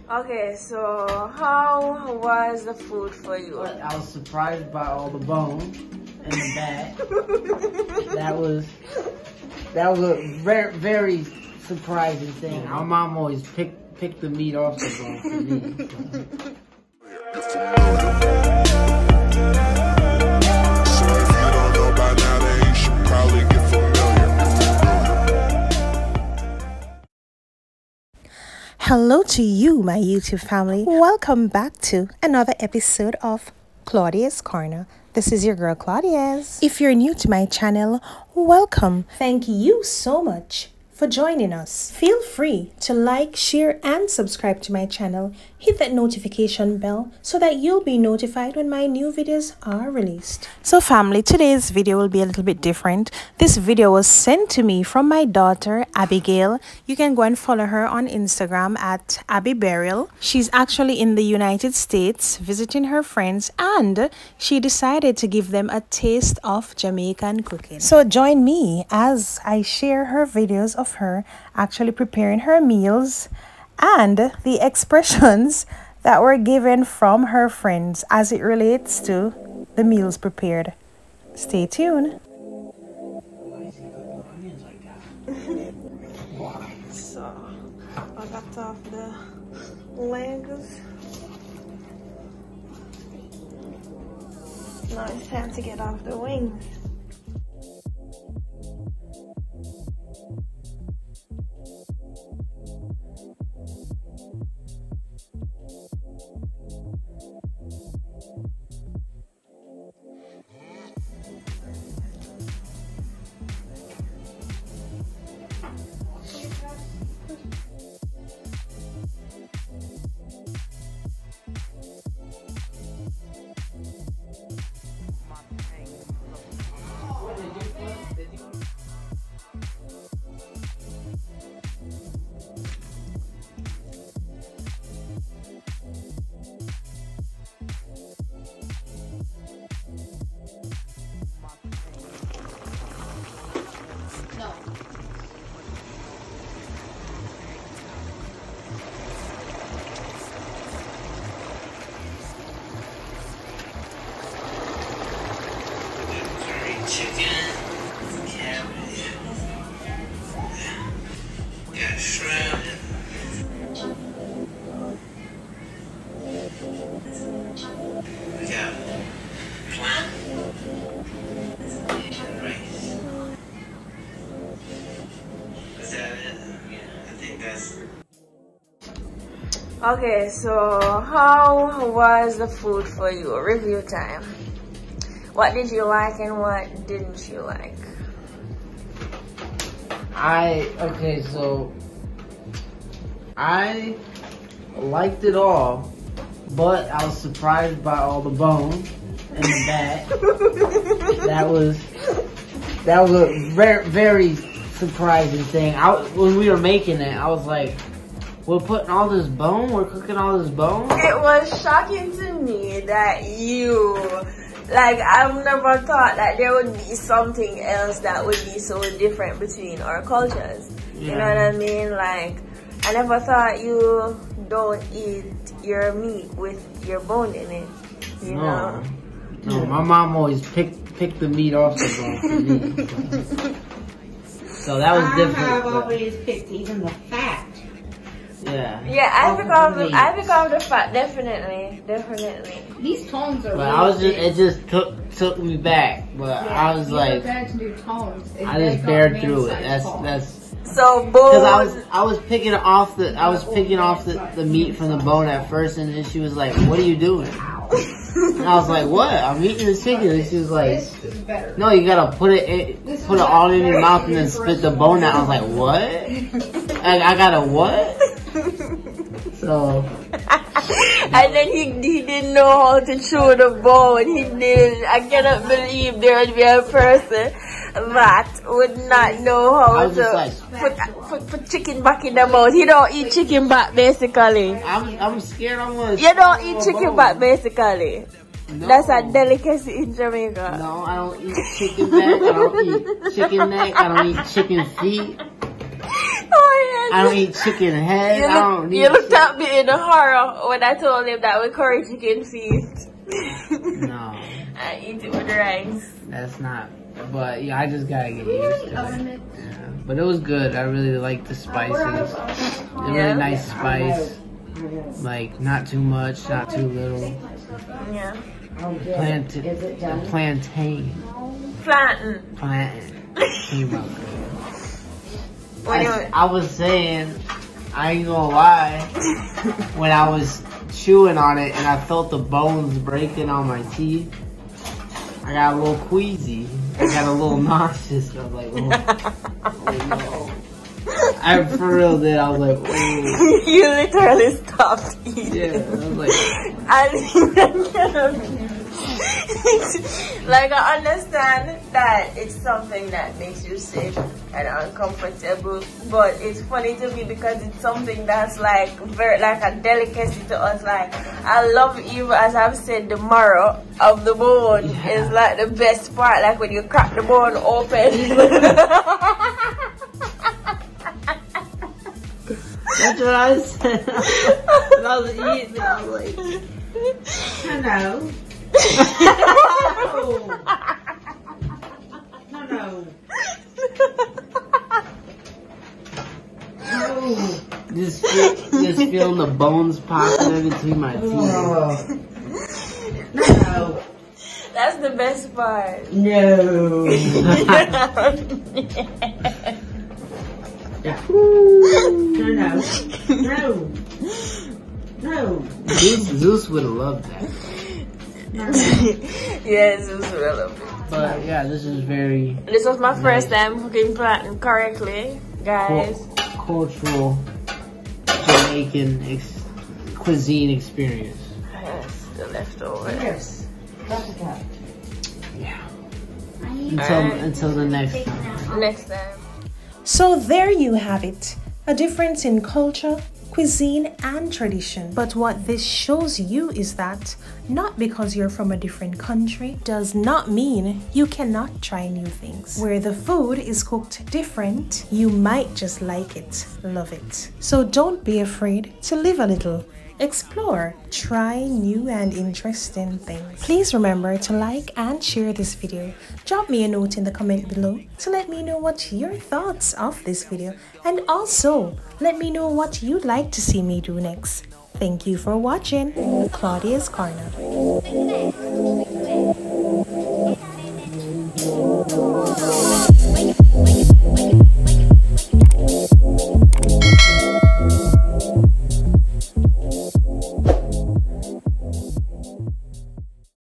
Okay, so how was the food for you? I was surprised by all the bone in the back. that was a very, very surprising thing. My mom always picked the meat off the bone for me. Hello to you, my YouTube family. Welcome back to another episode of Claudeaz Corner. This is your girl Claudeaz. If you're new to my channel, welcome. Thank you so much for joining us. Feel free to like, share, and subscribe to my channel. Hit that notification bell so that you'll be notified when my new videos are released. So family, today's video will be a little bit different. This video was sent to me from my daughter, Abigail. You can go and follow her on Instagram at Abby Beryl. She's actually in the United States visiting her friends, and she decided to give them a taste of Jamaican cooking. So join me as I share her videos of her actually preparing her meals and the expressions that were given from her friends as it relates to the meals prepared. Stay tuned. So I got off the legs. Now it's time to get off the wings. Chicken, cabbage, got shrimp. We got plant and rice. Is that it? Yeah, I think that's. Okay, so how was the food for you? Review time. What did you like and what didn't you like? Okay, so I liked it all, but I was surprised by all the bone in the back. that was a very, very surprising thing. When we were making it, I was like, we're putting all this bone? We're cooking all this bone? It was shocking to me that I've never thought that there would be something else that would be so different between our cultures. Yeah. You know what I mean? Like, I never thought you don't eat your meat with your bone in it. You know? No, my mom always picked the meat off the bone for me. So that was different. I have always picked even the fat. Yeah. Yeah, I pick off the fat, definitely. These tones are. But it just took me back. But yeah, I was like, I just bared through it. That's. So because I was picking off the meat from the bone at first, and then she was like, "What are you doing?" And I was like, "What? I'm eating the chicken." And she was like, "No, you gotta put it all in your mouth and then spit the bone out." I was like, "What? I gotta what?" So. And then he didn't know how to chew the bone. He didn't. I cannot believe there would be a person that would not know how to put chicken back in the mouth. He don't eat chicken back basically. I'm scared I'm gonna. You don't eat chicken back basically. No. That's a delicacy in Jamaica. No, I don't eat chicken back. I don't eat chicken neck. I don't eat chicken feet. Oh, I don't eat chicken head. You looked at me in horror when I told him that we curry chicken feet. No. I eat it with rice. That's not. But yeah, I just gotta get used to it. Yeah. But it was good. I really liked the spices. A really nice spice. Like, not too much, not too little. Yeah. Plantain. Came out good. I was saying, I ain't gonna lie, when I was chewing on it and I felt the bones breaking on my teeth, I got a little queasy. I got a little nauseous. I was like, oh no. I for real did. I was like, oh. You literally stopped eating. Yeah, I was like, like, I understand that it's something that makes you sick and uncomfortable, but it's funny to me because it's something that's like very like a delicacy to us. Like, I love, even as I've said, the marrow of the bone is like the best part. Like when you crack the bone open. That's what I said. When I was eating, I was like, hello. No. Just feeling the bones popping in between my teeth. No. That's the best part. No. No. Zeus would have loved that. Yes, Zeus would have loved it. But yeah, this is very. This was my first time cooking plantain correctly, guys. Cultural Jamaican cuisine experience. Yes, the leftovers. Yes. Yeah. Until the next time. Next time. So there you have it, a difference in culture, cuisine and tradition. But what this shows you is that not because you're from a different country does not mean you cannot try new things. Where the food is cooked different, you might just like it, love it. So don't be afraid to live a little. Explore, try new and interesting things. Please remember to like and share this video. Drop me a note in the comment below to let me know what your thoughts of this video, and also let me know what you'd like to see me do next. Thank you for watching Claudeaz Corner.